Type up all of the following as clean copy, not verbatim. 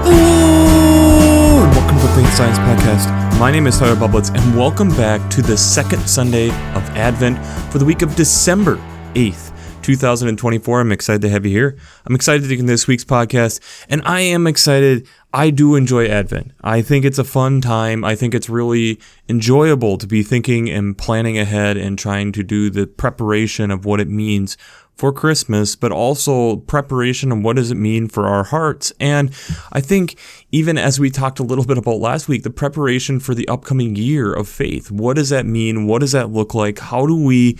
Hello, and welcome to the Faith Science Podcast. My name is Tyler Bublitz, and welcome back to the second Sunday of Advent for the week of December 8th, 2024. I'm excited to have you here. I'm excited to begin this week's podcast, and I am excited. I do enjoy Advent. I think it's a fun time. I think it's really enjoyable to be thinking and planning ahead and trying to do the preparation of what it means for Christmas, but also preparation of what does it mean for our hearts. And I think even as we talked a little bit about last week, the preparation for the upcoming year of faith. What does that mean? What does that look like? How do we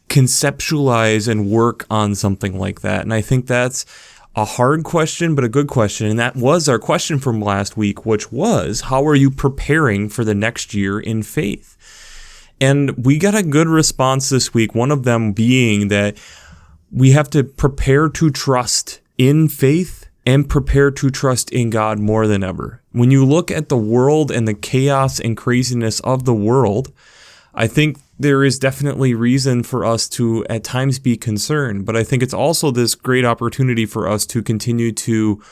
conceptualize and work on something like that? And I think that's a hard question, but a good question. And that was our question from last week, which was, how are you preparing for the next year in faith? And we got a good response this week, one of them being that we have to prepare to trust in faith and prepare to trust in God more than ever. When you look at the world and the chaos and craziness of the world, I think there is definitely reason for us to at times be concerned, but I think it's also this great opportunity for us to continue to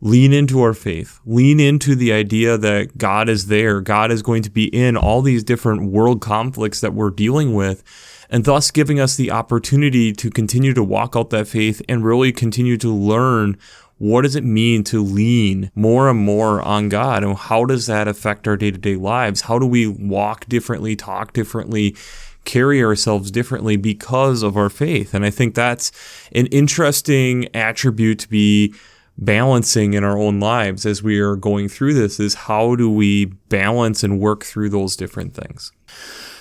lean into our faith, lean into the idea that God is there, God is going to be in all these different world conflicts that we're dealing with, and thus giving us the opportunity to continue to walk out that faith and really continue to learn what does it mean to lean more and more on God, and how does that affect our day-to-day lives? How do we walk differently, talk differently, carry ourselves differently because of our faith? And I think that's an interesting attribute to be balancing in our own lives as we are going through this, is how do we balance and work through those different things?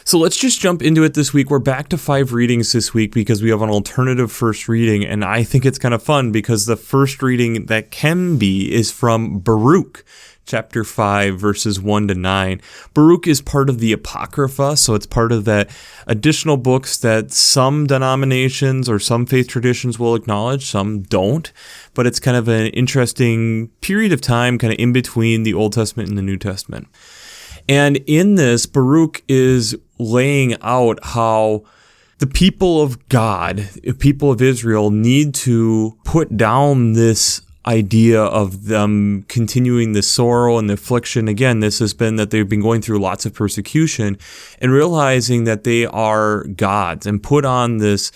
So let's just jump into it this week. We're back to 5 readings this week because we have an alternative first reading, and I think it's kind of fun because the first reading that can be is from Baruch, chapter 5, verses 1 to 9. Baruch is part of the Apocrypha, so it's part of that additional books that some denominations or some faith traditions will acknowledge, some don't, but it's kind of an interesting period of time kind of in between the Old Testament and the New Testament. And in this, Baruch is laying out how the people of God, people of Israel, need to put down this idea of them continuing the sorrow and the affliction. Again, this has been that they've been going through lots of persecution, and realizing that they are gods, and put on this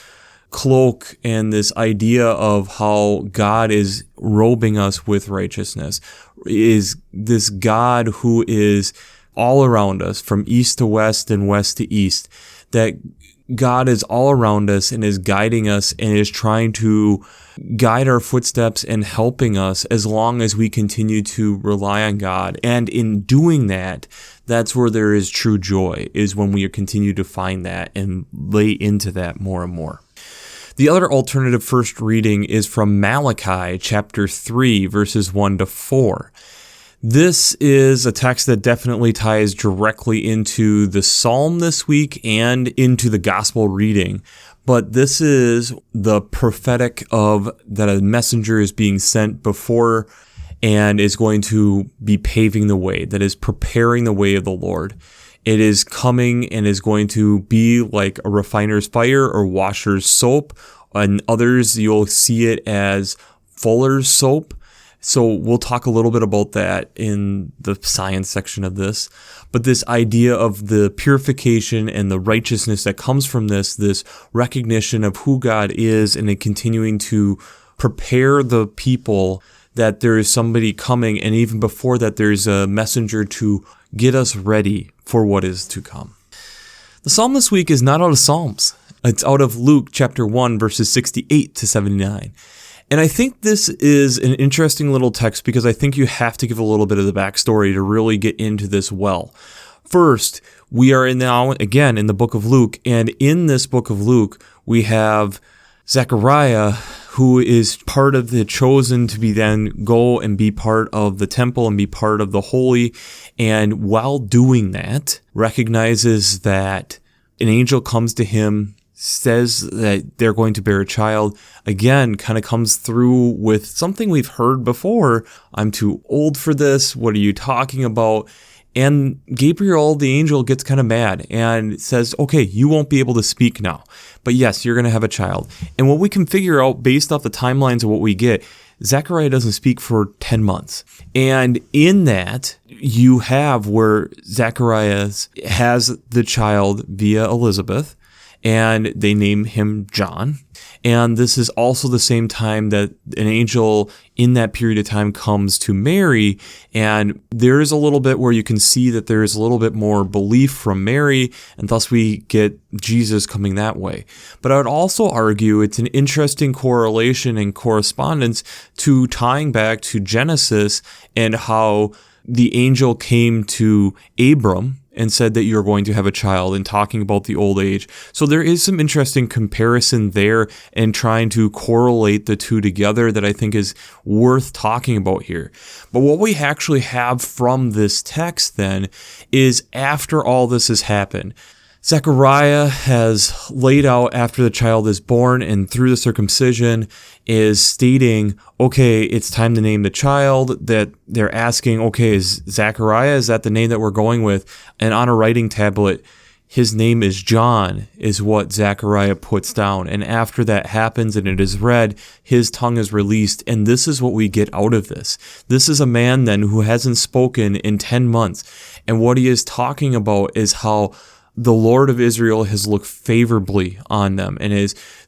cloak and this idea of how God is robing us with righteousness, is this God who is all around us, from east to west and west to east, that God is all around us and is guiding us and is trying to guide our footsteps and helping us as long as we continue to rely on God. And in doing that, that's where there is true joy, is when we continue to find that and lay into that more and more. The other alternative first reading is from Malachi chapter 3, verses 1 to 4. This is a text that definitely ties directly into the psalm this week and into the gospel reading. But this is the prophetic of that a messenger is being sent before and is going to be paving the way, that is preparing the way of the Lord. It is coming and is going to be like a refiner's fire or washer's soap. And others, you'll see it as fuller's soap. So we'll talk a little bit about that in the science section of this. But this idea of the purification and the righteousness that comes from this recognition of who God is, and in continuing to prepare the people that there is somebody coming, and even before that there's a messenger to get us ready for what is to come. The psalm this week is not out of Psalms. It's out of Luke chapter 1, verses 68 to 79. And I think this is an interesting little text because I think you have to give a little bit of the backstory to really get into this well. First, we are now again in the book of Luke, and in this book of Luke, we have Zechariah, who is part of the chosen to be then go and be part of the temple and be part of the holy, and while doing that, recognizes that an angel comes to him, says that they're going to bear a child, again, kind of comes through with something we've heard before. I'm too old for this. What are you talking about? And Gabriel, the angel, gets kind of mad and says, okay, you won't be able to speak now, but yes, you're going to have a child. And what we can figure out based off the timelines of what we get, Zechariah doesn't speak for 10 months. And in that, you have where Zechariah has the child via Elizabeth, and they name him John. And this is also the same time that an angel in that period of time comes to Mary. And there is a little bit where you can see that there is a little bit more belief from Mary, and thus we get Jesus coming that way. But I would also argue it's an interesting correlation and correspondence to tying back to Genesis and how the angel came to Abram and said that you're going to have a child, and talking about the old age. So there is some interesting comparison there and trying to correlate the two together that I think is worth talking about here. But what we actually have from this text then is after all this has happened, Zechariah has laid out after the child is born and through the circumcision is stating, okay, it's time to name the child, that they're asking, okay, is Zechariah, is that the name that we're going with? And on a writing tablet, his name is John, is what Zechariah puts down. And after that happens and it is read, his tongue is released. And this is what we get out of this. This is a man then who hasn't spoken in 10 months. And what he is talking about is how the Lord of Israel has looked favorably on them, and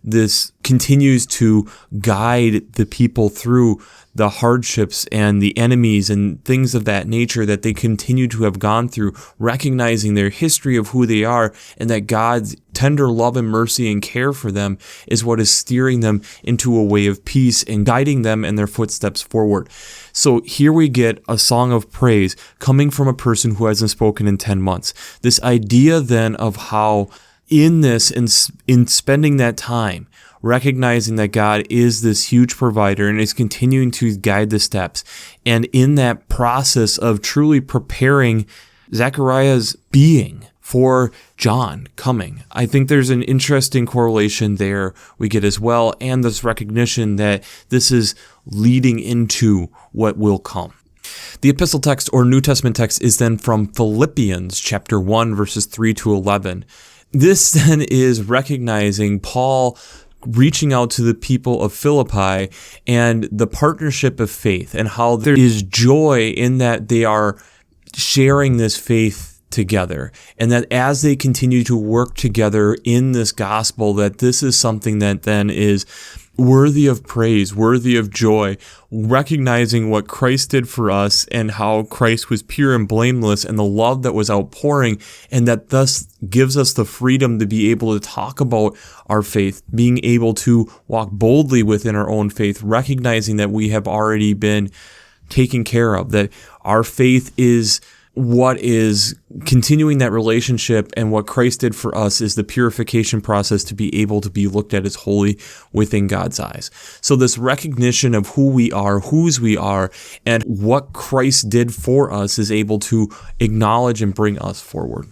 this continues to guide the people through the hardships and the enemies and things of that nature that they continue to have gone through, recognizing their history of who they are, and that God's tender love and mercy and care for them is what is steering them into a way of peace and guiding them in their footsteps forward. So here we get a song of praise coming from a person who hasn't spoken in 10 months. This idea then of how in this, in spending that time, recognizing that God is this huge provider and is continuing to guide the steps. And in that process of truly preparing Zechariah's being for John coming, I think there's an interesting correlation there we get as well, and this recognition that this is leading into what will come. The epistle text or New Testament text is then from Philippians chapter 1, verses 3 to 11. This then is recognizing Paul reaching out to the people of Philippi and the partnership of faith, and how there is joy in that they are sharing this faith together, and that as they continue to work together in this gospel, that this is something that then is worthy of praise, worthy of joy, recognizing what Christ did for us and how Christ was pure and blameless, and the love that was outpouring, and that thus gives us the freedom to be able to talk about our faith, being able to walk boldly within our own faith, recognizing that we have already been taken care of, that our faith is what is continuing that relationship, and what Christ did for us is the purification process to be able to be looked at as holy within God's eyes. So this recognition of who we are, whose we are, and what Christ did for us is able to acknowledge and bring us forward.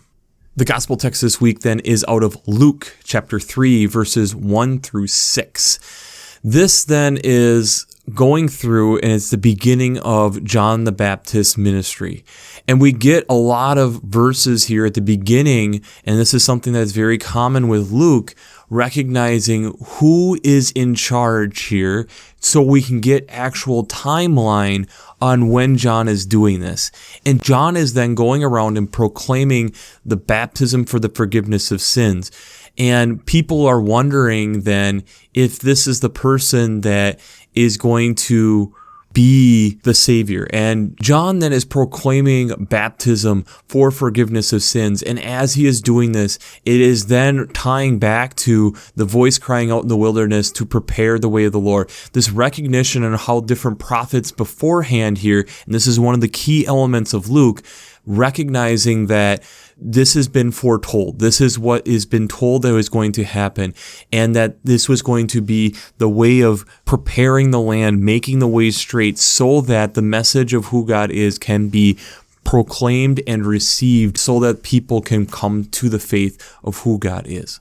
The gospel text this week then is out of Luke chapter 3, verses 1 through 6. This then is going through, and it's the beginning of John the Baptist's ministry. And we get a lot of verses here at the beginning, and this is something that's very common with Luke, recognizing who is in charge here so we can get actual timeline on when John is doing this. And John is then going around and proclaiming the baptism for the forgiveness of sins. And people are wondering then if this is the person that is going to be the Savior. And John then is proclaiming baptism for forgiveness of sins. And as he is doing this, it is then tying back to the voice crying out in the wilderness to prepare the way of the Lord. This recognition on how different prophets beforehand here, and this is one of the key elements of Luke, recognizing that this has been foretold. This is what has been told that was going to happen, and that this was going to be the way of preparing the land, making the way straight so that the message of who God is can be proclaimed and received so that people can come to the faith of who God is.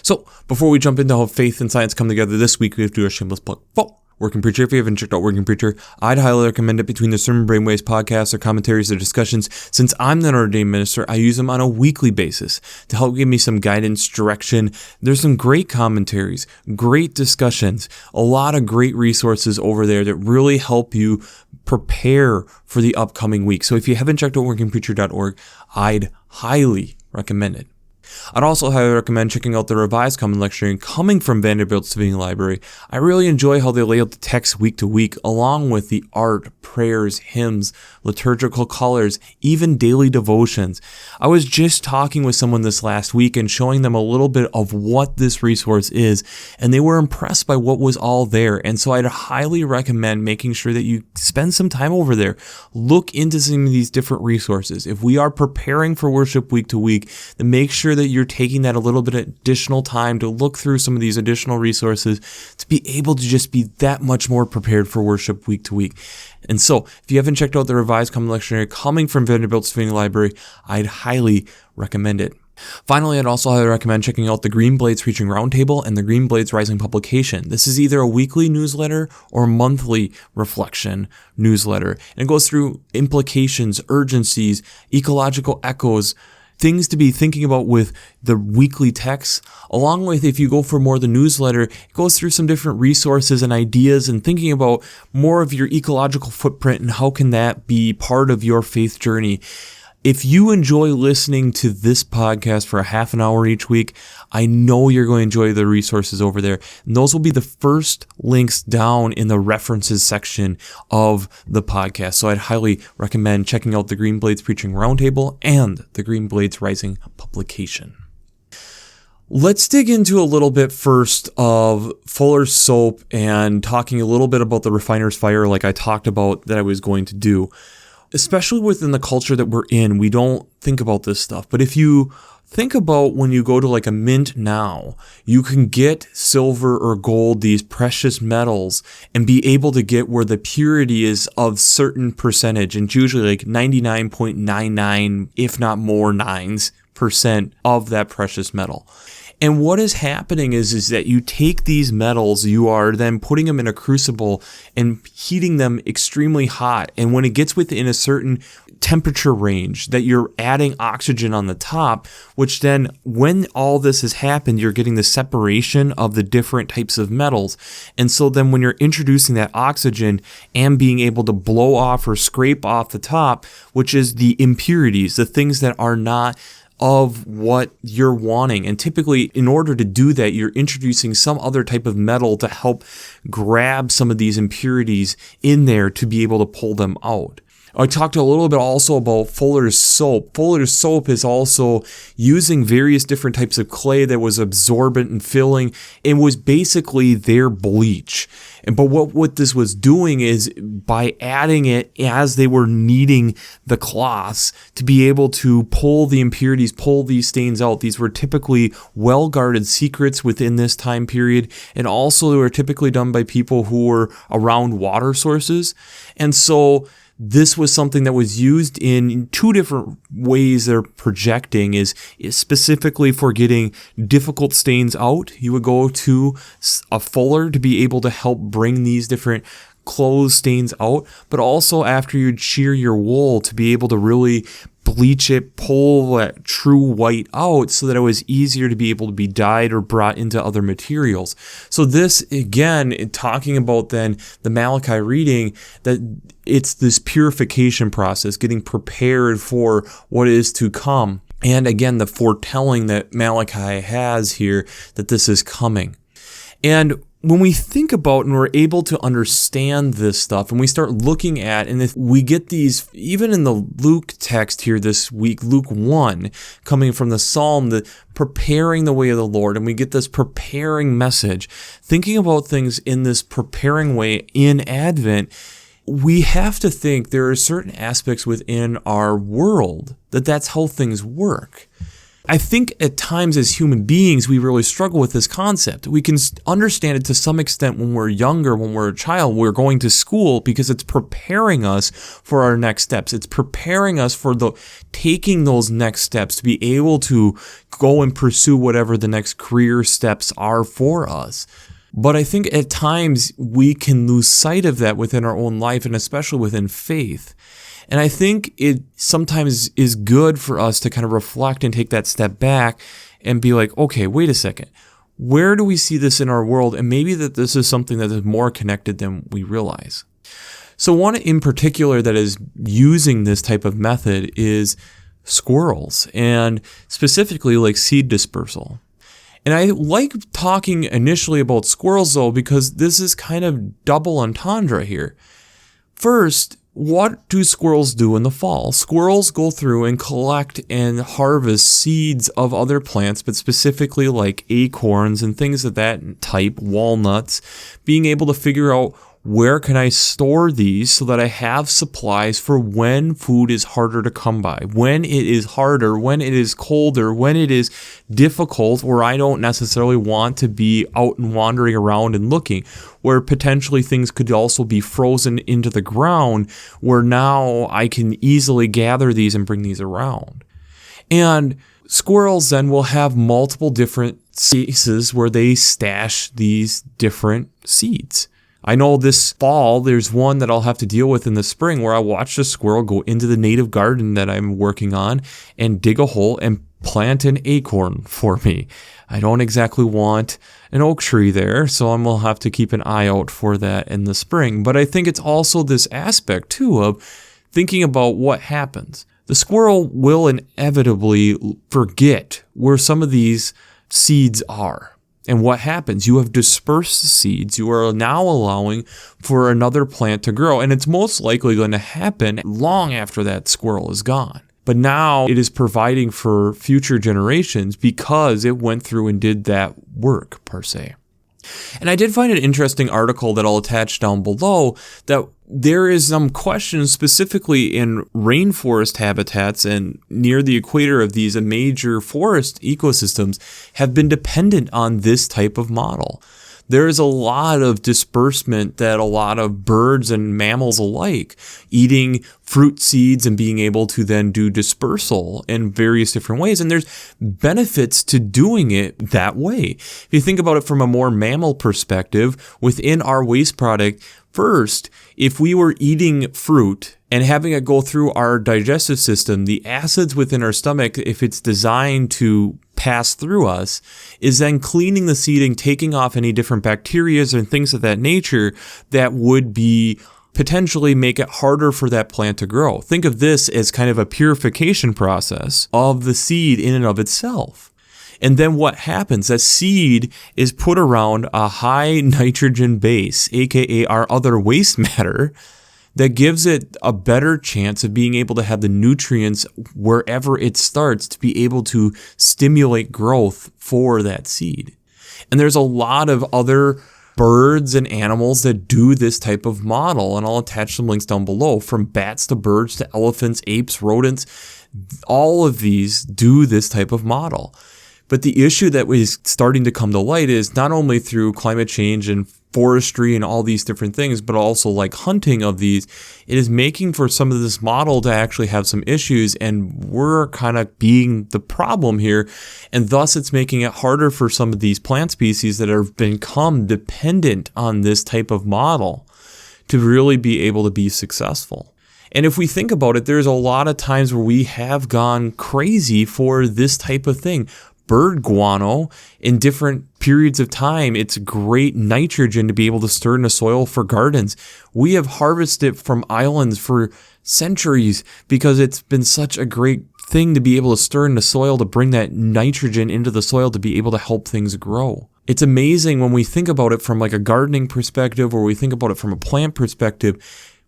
So before we jump into how faith and science come together this week, we have to do a shameless plug. Working Preacher. If you haven't checked out Working Preacher, I'd highly recommend it. Between the Sermon Brainwaves podcasts, their commentaries, their discussions, since I'm the ordained minister, I use them on a weekly basis to help give me some guidance, direction. There's some great commentaries, great discussions, a lot of great resources over there that really help you prepare for the upcoming week. So if you haven't checked out workingpreacher.org, I'd highly recommend it. I'd also highly recommend checking out the Revised Common Lectionary coming from Vanderbilt Civilian Library. I really enjoy how they lay out the text week to week, along with the art, prayers, hymns, liturgical colors, even daily devotions. I was just talking with someone this last week and showing them a little bit of what this resource is, and they were impressed by what was all there. And so I'd highly recommend making sure that you spend some time over there. Look into some of these different resources. If we are preparing for worship week to week, then make sure that you're taking that a little bit additional time to look through some of these additional resources to be able to just be that much more prepared for worship week to week. And so, if you haven't checked out the Revised Common Lectionary coming from Vanderbilt Civilian Library, I'd highly recommend it. Finally, I'd also highly recommend checking out the Green Blades Preaching Roundtable and the Green Blades Rising publication. This is either a weekly newsletter or monthly reflection newsletter. And it goes through implications, urgencies, ecological echoes, things to be thinking about with the weekly texts, along with, if you go for more of the newsletter, it goes through some different resources and ideas and thinking about more of your ecological footprint and how can that be part of your faith journey. If you enjoy listening to this podcast for a half an hour each week, I know you're going to enjoy the resources over there. And those will be the first links down in the references section of the podcast. So I'd highly recommend checking out the Green Blades Preaching Roundtable and the Green Blades Rising publication. Let's dig into a little bit first of Fuller's Soap and talking a little bit about the refiner's fire like I talked about that I was going to do. Especially within the culture that we're in, we don't think about this stuff. But if you think about when you go to like a mint now, you can get silver or gold, these precious metals, and be able to get where the purity is of certain percentage. And it's usually like 99.99, if not more %, of that precious metal. And what is happening is that you take these metals, you are then putting them in a crucible and heating them extremely hot. And when it gets within a certain temperature range, that you're adding oxygen on the top, which then when all this has happened, you're getting the separation of the different types of metals. And so then when you're introducing that oxygen and being able to blow off or scrape off the top, which is the impurities, the things that are not of what you're wanting. And typically, in order to do that, you're introducing some other type of metal to help grab some of these impurities in there to be able to pull them out. I talked a little bit also about Fuller's Soap. Fuller's Soap is also using various different types of clay that was absorbent and filling. It was basically their bleach. But what this was doing is by adding it as they were kneading the cloths to be able to pull the impurities, pull these stains out. These were typically well-guarded secrets within this time period. And also they were typically done by people who were around water sources. And so this was something that was used in two different ways they're projecting is specifically for getting difficult stains out. You would go to a fuller to be able to help bring these different clothes stains out, but also after you'd shear your wool to be able to really bleach it, pull that true white out so that it was easier to be able to be dyed or brought into other materials. So this, again, talking about then the Malachi reading, that it's this purification process, getting prepared for what is to come. And again, the foretelling that Malachi has here, that this is coming. And when we think about and we're able to understand this stuff and we start looking at, and if we get these, even in the Luke text here this week, Luke 1, coming from the Psalm, the preparing the way of the Lord, and we get this preparing message, thinking about things in this preparing way in Advent, we have to think there are certain aspects within our world that's how things work. I think at times as human beings, we really struggle with this concept. We can understand it to some extent when we're younger, when we're a child, we're going to school because it's preparing us for our next steps. It's preparing us for taking those next steps to be able to go and pursue whatever the next career steps are for us. But I think at times we can lose sight of that within our own life, and especially within faith. And I think it sometimes is good for us to kind of reflect and take that step back and be like, okay, wait a second. Where do we see this in our world? And maybe that this is something that is more connected than we realize. So one in particular that is using this type of method is squirrels, and specifically like seed dispersal. And I like talking initially about squirrels though, because this is kind of double entendre here. First, what do squirrels do in the fall? Squirrels go through and collect and harvest seeds of other plants, but specifically like acorns and things of that type, walnuts, being able to figure out where can I store these so that I have supplies for when food is harder to come by, when it is harder, when it is colder, when it is difficult, where I don't necessarily want to be out and wandering around and looking, where potentially things could also be frozen into the ground, where now I can easily gather these and bring these around. And squirrels then will have multiple different spaces where they stash these different seeds. I know this fall, there's one that I'll have to deal with in the spring where I watched a squirrel go into the native garden that I'm working on and dig a hole and plant an acorn for me. I don't exactly want an oak tree there, so I'm going to have to keep an eye out for that in the spring. But I think it's also this aspect, too, of thinking about what happens. The squirrel will inevitably forget where some of these seeds are. And what happens? You have dispersed the seeds. You are now allowing for another plant to grow. And it's most likely going to happen long after that squirrel is gone. But now it is providing for future generations because it went through and did that work, per se. And I did find an interesting article that I'll attach down below that there is some questions specifically in rainforest habitats and near the equator of these major forest ecosystems have been dependent on this type of model. There is a lot of disbursement that a lot of birds and mammals alike eating fruit seeds and being able to then do dispersal in various different ways. And there's benefits to doing it that way. If you think about it from a more mammal perspective, within our waste product, first, if we were eating fruit and having it go through our digestive system, the acids within our stomach, if it's designed to pass through us, is then cleaning the seed and taking off any different bacteria and things of that nature that would be potentially make it harder for that plant to grow. Think of this as kind of a purification process of the seed in and of itself. And then what happens? That seed is put around a high nitrogen base, aka our other waste matter, that gives it a better chance of being able to have the nutrients wherever it starts to be able to stimulate growth for that seed. And there's a lot of other birds and animals that do this type of model, and I'll attach some links down below, from bats to birds to elephants, apes, rodents. All of these do this type of model. But the issue that is starting to come to light is not only through climate change and forestry and all these different things, but also like hunting of these, it is making for some of this model to actually have some issues, and we're kind of being the problem here. And thus it's making it harder for some of these plant species that have become dependent on this type of model to really be able to be successful. And if we think about it, there's a lot of times where we have gone crazy for this type of thing. Bird guano in different periods of time, it's great nitrogen to be able to stir in the soil for gardens. We have harvested from islands for centuries because it's been such a great thing to be able to stir in the soil to bring that nitrogen into the soil to be able to help things grow. It's amazing when we think about it from like a gardening perspective, or we think about it from a plant perspective.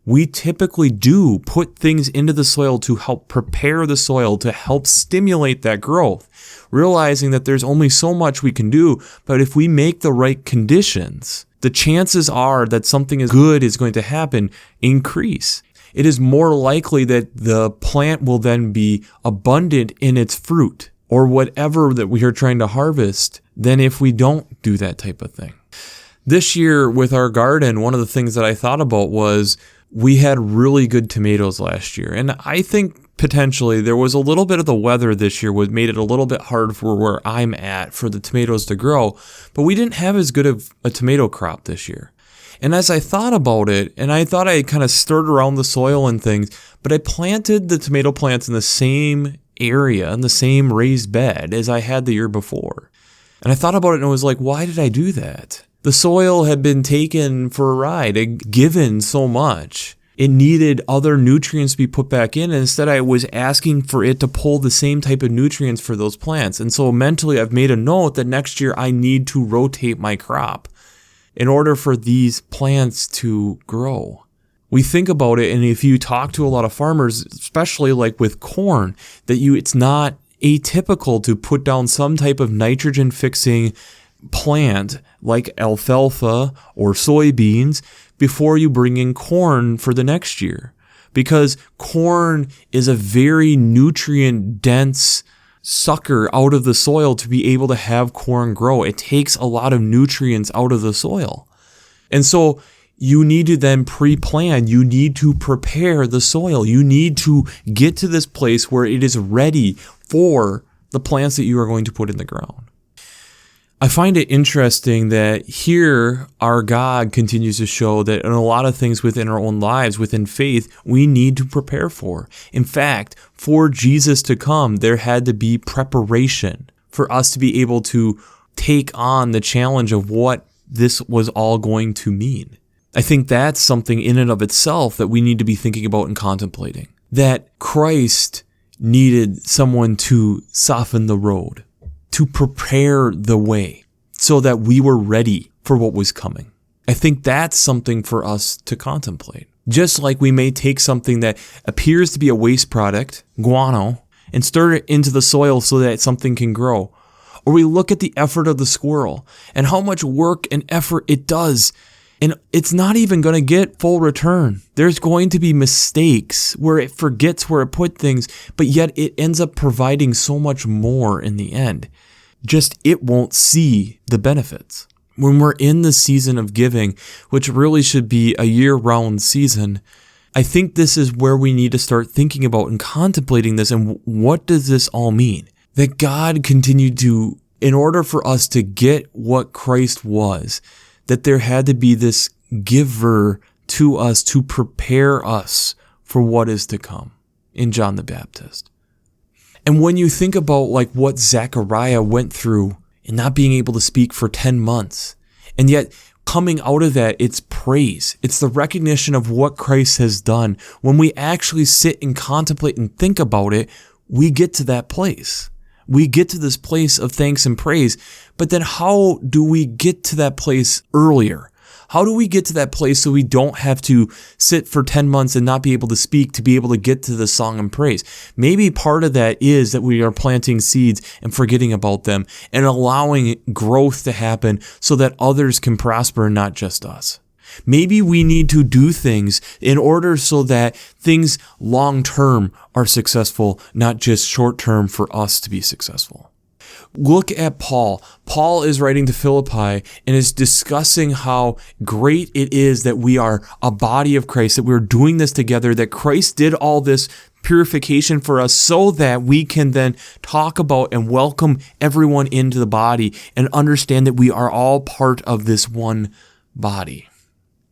We typically do put things into the soil to help prepare the soil, to help stimulate that growth, realizing that there's only so much we can do, but if we make the right conditions, the chances are that something good is going to happen increase. It is more likely that the plant will then be abundant in its fruit or whatever that we are trying to harvest than if we don't do that type of thing. This year with our garden, one of the things that I thought about was we had really good tomatoes last year. And I think potentially there was a little bit of the weather this year what made it a little bit hard for where I'm at for the tomatoes to grow, but we didn't have as good of a tomato crop this year. And as I thought about it, and I thought I kind of stirred around the soil and things, but I planted the tomato plants in the same area, in the same raised bed as I had the year before. And I thought about it and I was like, why did I do that? The soil had been taken for a ride, given so much. It needed other nutrients to be put back in, and instead I was asking for it to pull the same type of nutrients for those plants. And so mentally I've made a note that next year I need to rotate my crop in order for these plants to grow. We think about it, and if you talk to a lot of farmers, especially like with corn, that it's not atypical to put down some type of nitrogen fixing plant like alfalfa or soybeans before you bring in corn for the next year, because corn is a very nutrient dense sucker out of the soil to be able to have corn grow. It takes a lot of nutrients out of the soil. And so you need to then pre-plan. You need to prepare the soil. You need to get to this place where it is ready for the plants that you are going to put in the ground. I find it interesting that here our God continues to show that in a lot of things within our own lives, within faith, we need to prepare for. In fact, for Jesus to come, there had to be preparation for us to be able to take on the challenge of what this was all going to mean. I think that's something in and of itself that we need to be thinking about and contemplating. That Christ needed someone to soften the road, to prepare the way so that we were ready for what was coming. I think that's something for us to contemplate. Just like we may take something that appears to be a waste product, guano, and stir it into the soil so that something can grow. Or we look at the effort of the squirrel and how much work and effort it does, and it's not even going to get full return. There's going to be mistakes where it forgets where it put things, but yet it ends up providing so much more in the end. Just it won't see the benefits. When we're in the season of giving, which really should be a year-round season, I think this is where we need to start thinking about and contemplating this, and what does this all mean? That God continued to, in order for us to get what Christ was, that there had to be this giver to us to prepare us for what is to come in John the Baptist. And when you think about like what Zechariah went through and not being able to speak for 10 months, and yet coming out of that, it's praise. It's the recognition of what Christ has done. When we actually sit and contemplate and think about it, we get to that place. We get to this place of thanks and praise, but then how do we get to that place earlier? How do we get to that place so we don't have to sit for 10 months and not be able to speak to be able to get to the song and praise? Maybe part of that is that we are planting seeds and forgetting about them and allowing growth to happen so that others can prosper and not just us. Maybe we need to do things in order so that things long-term are successful, not just short-term for us to be successful. Look at Paul. Paul is writing to Philippi and is discussing how great it is that we are a body of Christ, that we're doing this together, that Christ did all this purification for us so that we can then talk about and welcome everyone into the body and understand that we are all part of this one body.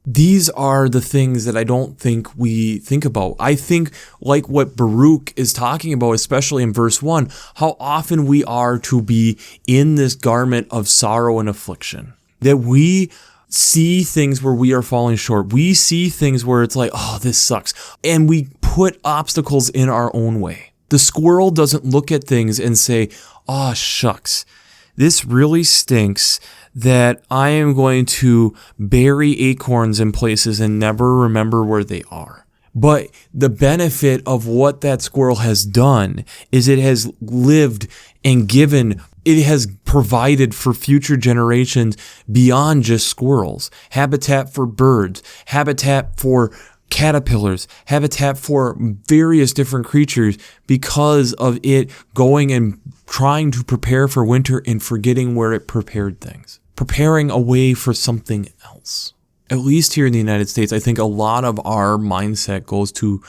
These are the things that I don't think we think about. I think like what Baruch is talking about, especially in verse 1, how often we are to be in this garment of sorrow and affliction. That we see things where we are falling short. We see things where it's like, oh, this sucks. And we put obstacles in our own way. The squirrel doesn't look at things and say, oh, shucks, this really stinks that I am going to bury acorns in places and never remember where they are. But the benefit of what that squirrel has done is it has lived and given, it has provided for future generations beyond just squirrels. Habitat for birds, habitat for caterpillars, habitat for various different creatures because of it going and trying to prepare for winter and forgetting where it prepared things. Preparing a way for something else. At least here in the United States, I think a lot of our mindset goes to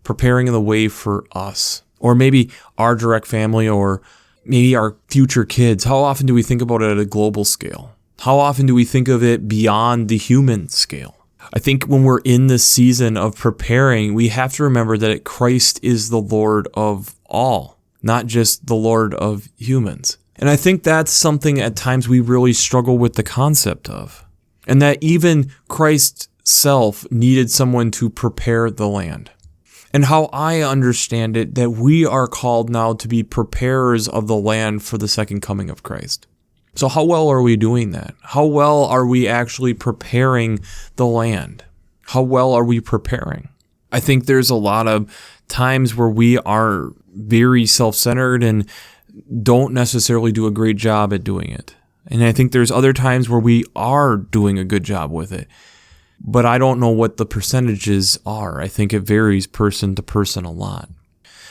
preparing the way for us, or maybe our direct family, or maybe our future kids. How often do we think about it at a global scale? How often do we think of it beyond the human scale? I think when we're in this season of preparing, we have to remember that Christ is the Lord of all, not just the Lord of humans. And I think that's something at times we really struggle with the concept of. And that even Christ's self needed someone to prepare the land. And how I understand it, that we are called now to be preparers of the land for the second coming of Christ. So how well are we doing that? How well are we actually preparing the land? How well are we preparing? I think there's a lot of times where we are very self-centered and don't necessarily do a great job at doing it. And I think there's other times where we are doing a good job with it. But I don't know what the percentages are. I think it varies person to person a lot.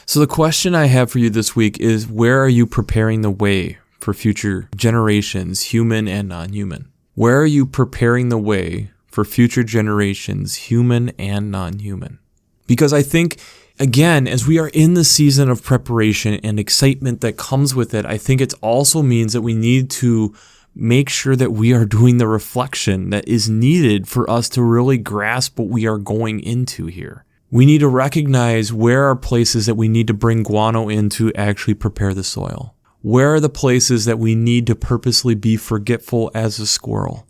So the question I have for you this week is, where are you preparing the way for future generations, human and non-human? Where are you preparing the way for future generations, human and non-human? Because I think, again, as we are in the season of preparation and excitement that comes with it, I think it also means that we need to make sure that we are doing the reflection that is needed for us to really grasp what we are going into here. We need to recognize where are places that we need to bring guano in to actually prepare the soil. Where are the places that we need to purposely be forgetful as a squirrel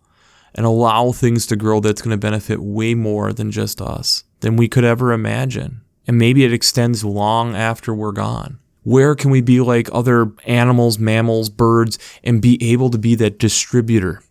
and allow things to grow that's going to benefit way more than just us, than we could ever imagine. And maybe it extends long after we're gone. Where can we be like other animals, mammals, birds, and be able to be that distributor,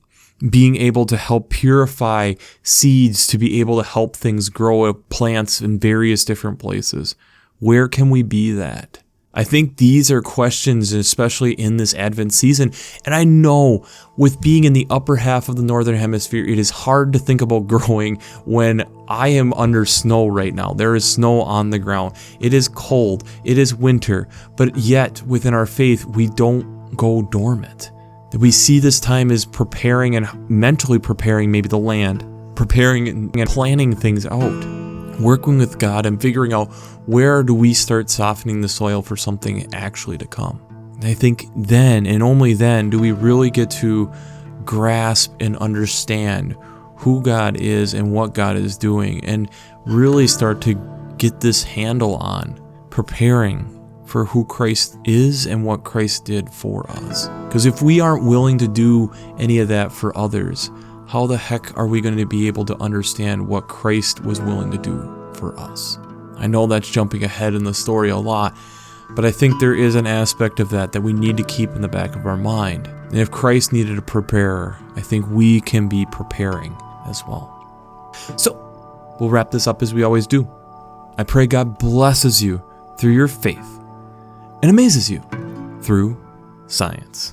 being able to help purify seeds to be able to help things grow plants in various different places? Where can we be that? I think these are questions, especially in this Advent season. And I know with being in the upper half of the Northern Hemisphere, it is hard to think about growing when I am under snow right now. There is snow on the ground. It is cold. It is winter. But yet, within our faith, we don't go dormant. We see this time as preparing and mentally preparing maybe the land, preparing and planning things out. Working with God and figuring out where do we start softening the soil for something actually to come. And I think then, and only then, do we really get to grasp and understand who God is and what God is doing, and really start to get this handle on preparing for who Christ is and what Christ did for us. Because if we aren't willing to do any of that for others, how the heck are we going to be able to understand what Christ was willing to do for us? I know that's jumping ahead in the story a lot, but I think there is an aspect of that we need to keep in the back of our mind. And if Christ needed a preparer, I think we can be preparing as well. So, we'll wrap this up as we always do. I pray God blesses you through your faith and amazes you through science.